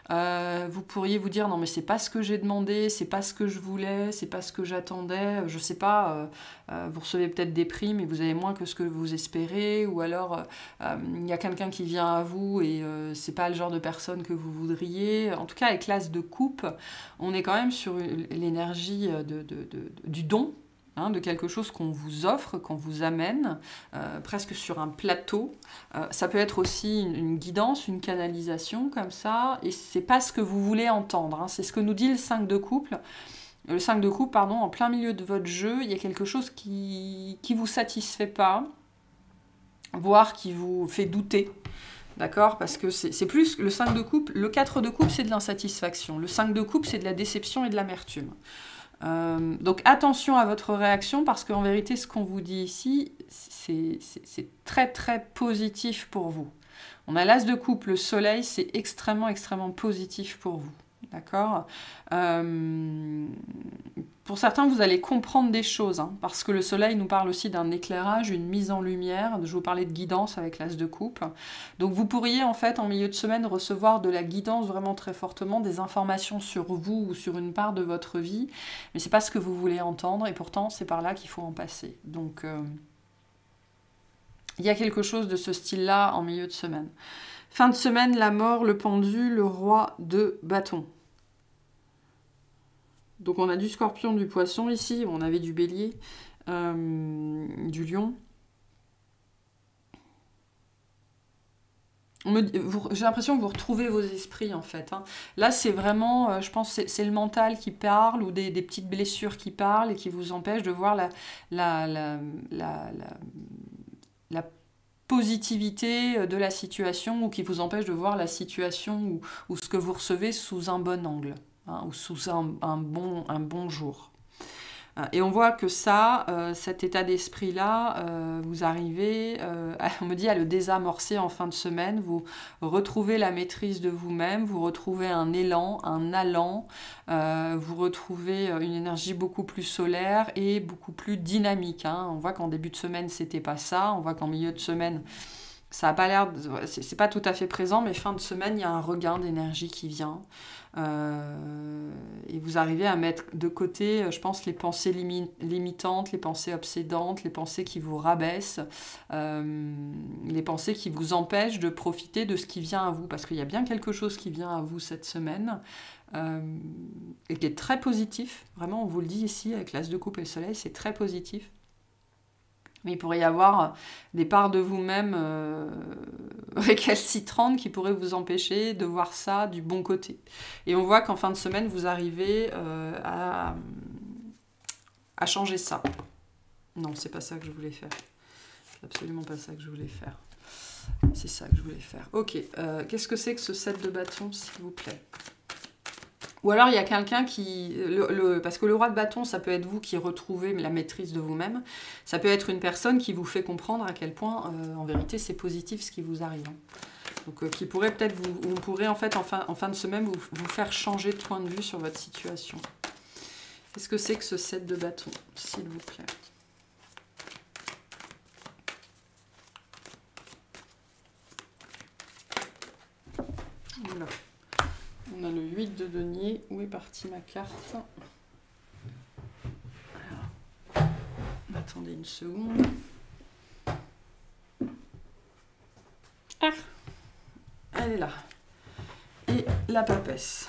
Vous pourriez vous dire non mais c'est pas ce que j'ai demandé, c'est pas ce que je voulais, c'est pas ce que j'attendais, je sais pas, vous recevez peut-être des primes et vous avez moins que ce que vous espérez, ou alors il y a quelqu'un qui vient à vous et c'est pas le genre de personne que vous voudriez. En tout cas avec l'as de coupe, on est quand même sur l'énergie du don. Hein, de quelque chose qu'on vous offre, qu'on vous amène, presque sur un plateau. Ça peut être aussi une guidance, une canalisation comme ça, et c'est pas ce que vous voulez entendre. Hein. C'est ce que nous dit le 5 de couple. Le 5 de coupe, pardon, en plein milieu de votre jeu, il y a quelque chose qui vous satisfait pas, voire qui vous fait douter. D'accord? Parce que c'est plus le 5 de coupe. Le 4 de coupe, c'est de l'insatisfaction. Le 5 de coupe, c'est de la déception et de l'amertume. Donc attention à votre réaction parce qu'en vérité ce qu'on vous dit ici c'est très très positif pour vous. On a l'as de coupe, le soleil, c'est extrêmement positif pour vous. D'accord? Pour certains, vous allez comprendre des choses, hein, parce que le soleil nous parle aussi d'un éclairage, une mise en lumière. Je vous parlais de guidance avec l'as de coupe. Donc vous pourriez, en fait, en milieu de semaine, recevoir de la guidance vraiment très fortement, des informations sur vous ou sur une part de votre vie, mais c'est pas ce que vous voulez entendre, et pourtant, c'est par là qu'il faut en passer. Donc, il y a quelque chose de ce style-là en milieu de semaine. Fin de semaine, la mort, le pendu, le roi de bâton. Donc on a du scorpion, du poisson ici, on avait du bélier, du lion. J'ai l'impression que vous retrouvez vos esprits en fait. Hein. Là c'est vraiment, je pense c'est le mental qui parle ou des petites blessures qui parlent et qui vous empêchent de voir la positivité de la situation ou qui vous empêche de voir la situation ou ce que vous recevez sous un bon angle. Hein, ou sous un bon jour. Et on voit que ça, cet état d'esprit-là, vous arrivez, on me dit, à le désamorcer en fin de semaine, vous retrouvez la maîtrise de vous-même, vous retrouvez un élan, un allant, vous retrouvez une énergie beaucoup plus solaire et beaucoup plus dynamique. Hein. On voit qu'en début de semaine, c'était pas ça, on voit qu'en milieu de semaine, Ça a pas l'air, c'est pas tout à fait présent, mais fin de semaine, il y a un regain d'énergie qui vient. Et vous arrivez à mettre de côté, je pense, les pensées limitantes, les pensées obsédantes, les pensées qui vous rabaissent, les pensées qui vous empêchent de profiter de ce qui vient à vous. Parce qu'il y a bien quelque chose qui vient à vous cette semaine, et qui est très positif. Vraiment, on vous le dit ici, avec l'As de coupe et le soleil, c'est très positif. Mais il pourrait y avoir des parts de vous-même récalcitrantes qui pourraient vous empêcher de voir ça du bon côté. Et on voit qu'en fin de semaine, vous arrivez à changer ça. Non, c'est pas ça que je voulais faire. C'est absolument pas ça que je voulais faire. C'est ça que je voulais faire. Ok, qu'est-ce que c'est que ce 7 de bâton, s'il vous plaît? Ou alors il y a quelqu'un qui... parce que le roi de bâton, ça peut être vous qui retrouvez la maîtrise de vous-même. Ça peut être une personne qui vous fait comprendre à quel point, en vérité, c'est positif ce qui vous arrive. Donc qui pourrait peut-être... Vous pourrez en fait, en fin de semaine, vous faire changer de point de vue sur votre situation. Qu'est-ce que c'est que ce 7 de bâton, s'il vous plaît? Voilà. On a le 8 de denier. Où est partie ma carte? Alors, attendez une seconde. Ah, elle est là. Et la papesse.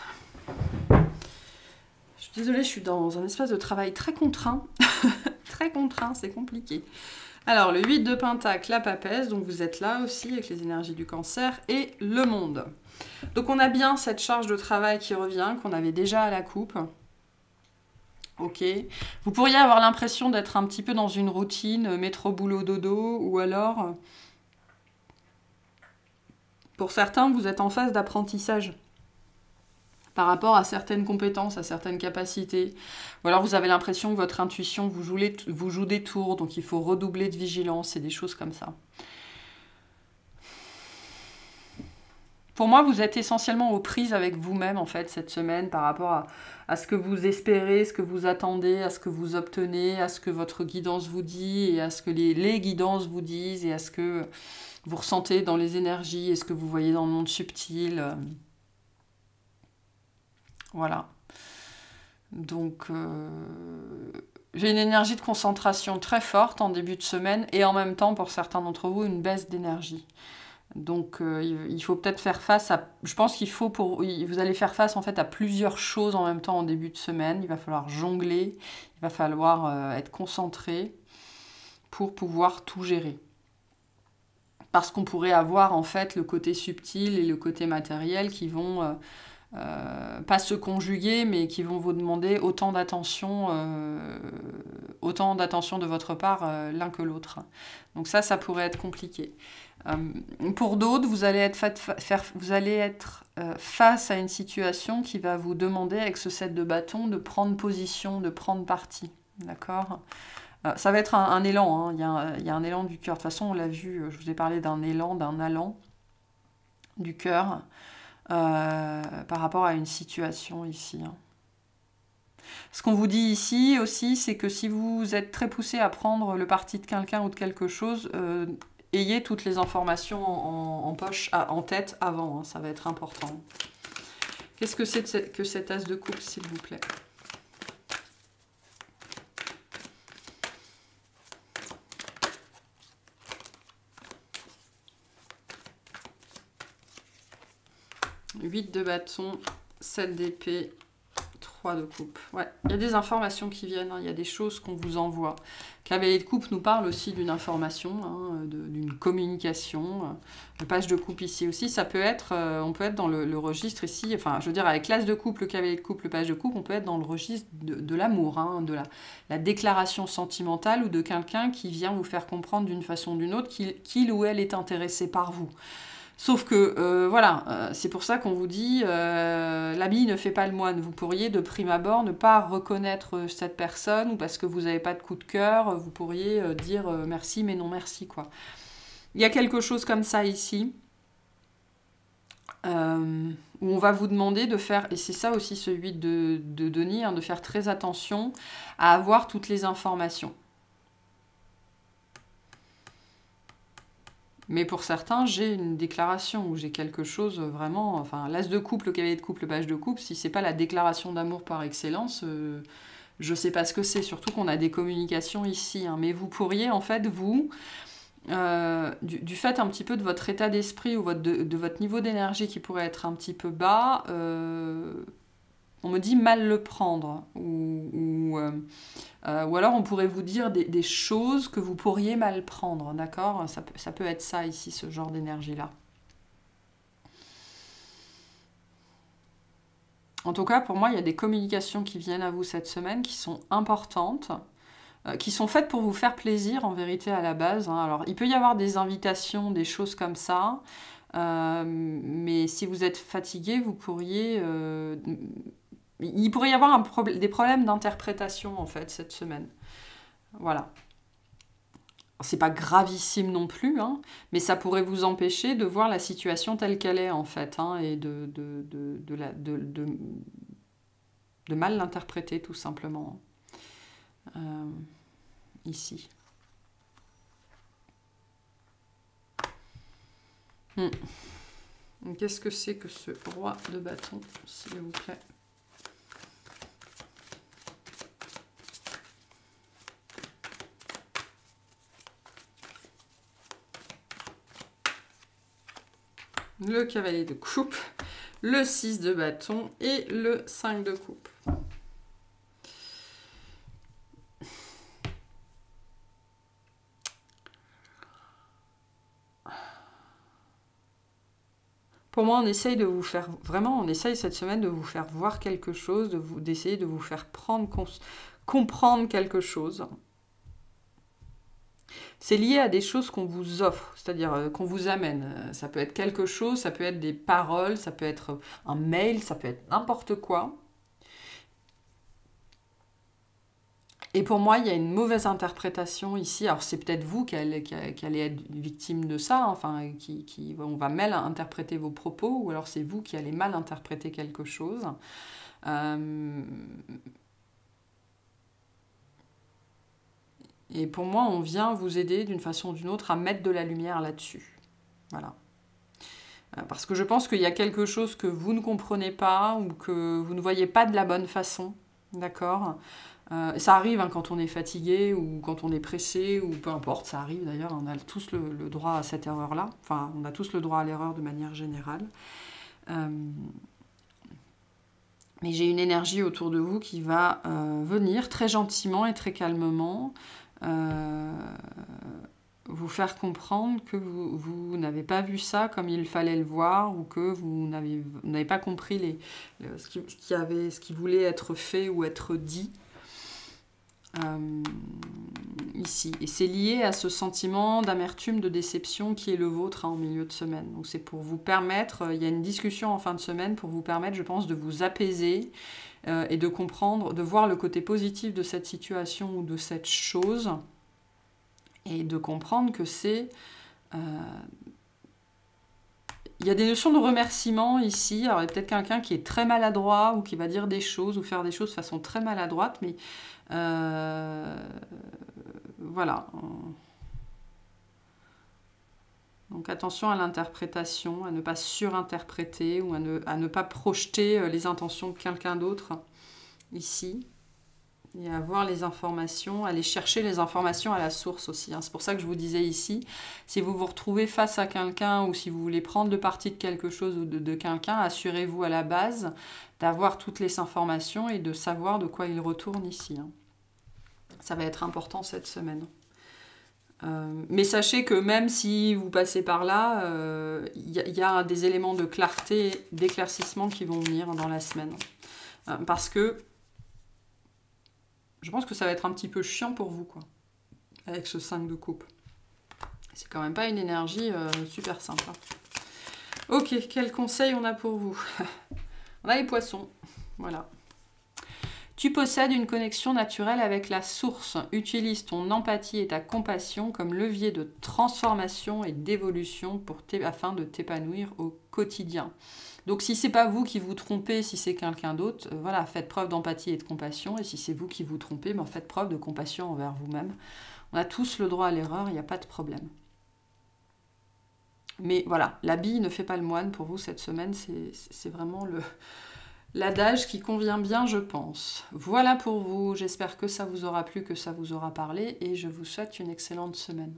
Je suis désolée, je suis dans un espace de travail très contraint. Très contraint, c'est compliqué. Alors, le 8 de pentacle, la papesse. Donc, vous êtes là aussi avec les énergies du cancer. Et le monde. Donc on a bien cette charge de travail qui revient, qu'on avait déjà à la coupe. Ok. Vous pourriez avoir l'impression d'être un petit peu dans une routine, métro, boulot, dodo, ou alors, pour certains, vous êtes en phase d'apprentissage par rapport à certaines compétences, à certaines capacités. Ou alors vous avez l'impression que votre intuition vous joue des tours, donc il faut redoubler de vigilance et des choses comme ça. Pour moi, vous êtes essentiellement aux prises avec vous-même, en fait, cette semaine, par rapport à ce que vous espérez, ce que vous attendez, à ce que vous obtenez, à ce que votre guidance vous dit, et à ce que les guidances vous disent, et à ce que vous ressentez dans les énergies, et ce que vous voyez dans le monde subtil. Voilà. Donc, j'ai une énergie de concentration très forte en début de semaine, et en même temps, pour certains d'entre vous, une baisse d'énergie. Donc il faut peut-être faire face à... Je pense qu'il faut vous allez faire face en fait à plusieurs choses en même temps en début de semaine. Il va falloir jongler, il va falloir être concentré pour pouvoir tout gérer. Parce qu'on pourrait avoir en fait le côté subtil et le côté matériel qui vont pas se conjuguer, mais qui vont vous demander autant d'attention de votre part l'un que l'autre. Donc ça pourrait être compliqué. Pour d'autres, vous allez être face à une situation qui va vous demander, avec ce 7 de bâton, de prendre position, de prendre parti. D'accord ? Ça va être un élan, hein. Il y a un élan du cœur. De toute façon, on l'a vu, je vous ai parlé d'un élan, d'un allant du cœur par rapport à une situation ici. Hein. Ce qu'on vous dit ici aussi, c'est que si vous êtes très poussé à prendre le parti de quelqu'un ou de quelque chose, ayez toutes les informations en poche, en tête avant, hein, ça va être important. Qu'est-ce que c'est que cet as de coupe, s'il vous plaît? « 8 de bâton, 7 d'épée, 3 de coupe. » Ouais, il y a des informations qui viennent, hein, il y a des choses qu'on vous envoie. Cavalier de coupe nous parle aussi d'une information, hein, d'une communication. Le page de coupe ici aussi, ça peut être, on peut être dans le registre ici, enfin je veux dire avec l'as de coupe, le cavalier de coupe, le page de coupe, on peut être dans le registre de l'amour, hein, de la déclaration sentimentale ou de quelqu'un qui vient vous faire comprendre d'une façon ou d'une autre qu'il ou elle est intéressé par vous. Sauf que, voilà, c'est pour ça qu'on vous dit, l'habit ne fait pas le moine. Vous pourriez, de prime abord, ne pas reconnaître cette personne, ou parce que vous n'avez pas de coup de cœur, vous pourriez dire merci, mais non merci, quoi. Il y a quelque chose comme ça ici, où on va vous demander de faire, et c'est ça aussi ce 8 de denier, hein, de faire très attention à avoir toutes les informations. Mais pour certains, j'ai une déclaration ou j'ai quelque chose vraiment... Enfin, l'as de couple, le cavalier de couple, le page de couple, si c'est pas la déclaration d'amour par excellence, je sais pas ce que c'est. Surtout qu'on a des communications ici. Hein. Mais vous pourriez, en fait, vous... du fait un petit peu de votre état d'esprit ou de votre niveau d'énergie qui pourrait être un petit peu bas, on me dit mal le prendre. Ou alors on pourrait vous dire des choses que vous pourriez mal prendre, d'accord ? Ça peut être ça ici, ce genre d'énergie-là. En tout cas, pour moi, il y a des communications qui viennent à vous cette semaine qui sont importantes, qui sont faites pour vous faire plaisir, en vérité, à la base. Hein. Alors, il peut y avoir des invitations, des choses comme ça, mais si vous êtes fatigué, vous pourriez... il pourrait y avoir des problèmes d'interprétation, en fait, cette semaine. Voilà. C'est pas gravissime non plus, hein, mais ça pourrait vous empêcher de voir la situation telle qu'elle est, en fait, hein, et de mal l'interpréter, tout simplement. Ici. Qu'est-ce que c'est que ce roi de bâton, s'il vous plaît? Le cavalier de coupe, le 6 de bâton et le 5 de coupe. Pour moi, on essaye de vous faire, vraiment, on essaye cette semaine de vous faire voir quelque chose, d'essayer de vous faire comprendre quelque chose. C'est lié à des choses qu'on vous offre, c'est-à-dire qu'on vous amène. Ça peut être quelque chose, ça peut être des paroles, ça peut être un mail, ça peut être n'importe quoi. Et pour moi, il y a une mauvaise interprétation ici. Alors, c'est peut-être vous qui allez être victime de ça, enfin, on va mal interpréter vos propos, ou alors c'est vous qui allez mal interpréter quelque chose. Et pour moi, on vient vous aider d'une façon ou d'une autre à mettre de la lumière là-dessus. Voilà. Parce que je pense qu'il y a quelque chose que vous ne comprenez pas ou que vous ne voyez pas de la bonne façon. D'accord ? Ça arrive hein, quand on est fatigué ou quand on est pressé ou peu importe, ça arrive d'ailleurs, on a tous le droit à cette erreur-là. Enfin, on a tous le droit à l'erreur de manière générale. Mais j'ai une énergie autour de vous qui va venir très gentiment et très calmement vous faire comprendre que vous n'avez pas vu ça comme il fallait le voir ou que vous n'avez pas compris ce qui voulait être fait ou être dit ici. Et c'est lié à ce sentiment d'amertume, de déception qui est le vôtre hein, en milieu de semaine. Donc c'est pour vous permettre, il y a une discussion en fin de semaine pour vous permettre, je pense, de vous apaiser et de comprendre, de voir le côté positif de cette situation ou de cette chose et de comprendre que c'est... il y a des notions de remerciement ici. Alors, il y a peut-être quelqu'un qui est très maladroit ou qui va dire des choses ou faire des choses de façon très maladroite, mais voilà. Donc, attention à l'interprétation, à ne pas surinterpréter ou à ne pas projeter les intentions de quelqu'un d'autre ici. Et à voir les informations, aller chercher les informations à la source aussi. Hein. C'est pour ça que je vous disais ici, si vous vous retrouvez face à quelqu'un ou si vous voulez prendre le parti de quelque chose ou de quelqu'un, assurez-vous à la base d'avoir toutes les informations et de savoir de quoi il retourne ici. Hein. Ça va être important cette semaine. Mais sachez que même si vous passez par là, y a des éléments de clarté, d'éclaircissement qui vont venir dans la semaine. Parce que je pense que ça va être un petit peu chiant pour vous, quoi, avec ce 5 de coupe. C'est quand même pas une énergie super simple. Hein. Ok, quel conseil on a pour vous? On a les poissons, voilà. Tu possèdes une connexion naturelle avec la source. Utilise ton empathie et ta compassion comme levier de transformation et d'évolution afin de t'épanouir au quotidien. Donc si c'est pas vous qui vous trompez, si c'est quelqu'un d'autre, voilà, faites preuve d'empathie et de compassion. Et si c'est vous qui vous trompez, ben, faites preuve de compassion envers vous-même. On a tous le droit à l'erreur, il n'y a pas de problème. Mais voilà, l'habit ne fait pas le moine pour vous cette semaine, c'est vraiment l'adage qui convient bien, je pense. Voilà pour vous, j'espère que ça vous aura plu, que ça vous aura parlé, et je vous souhaite une excellente semaine.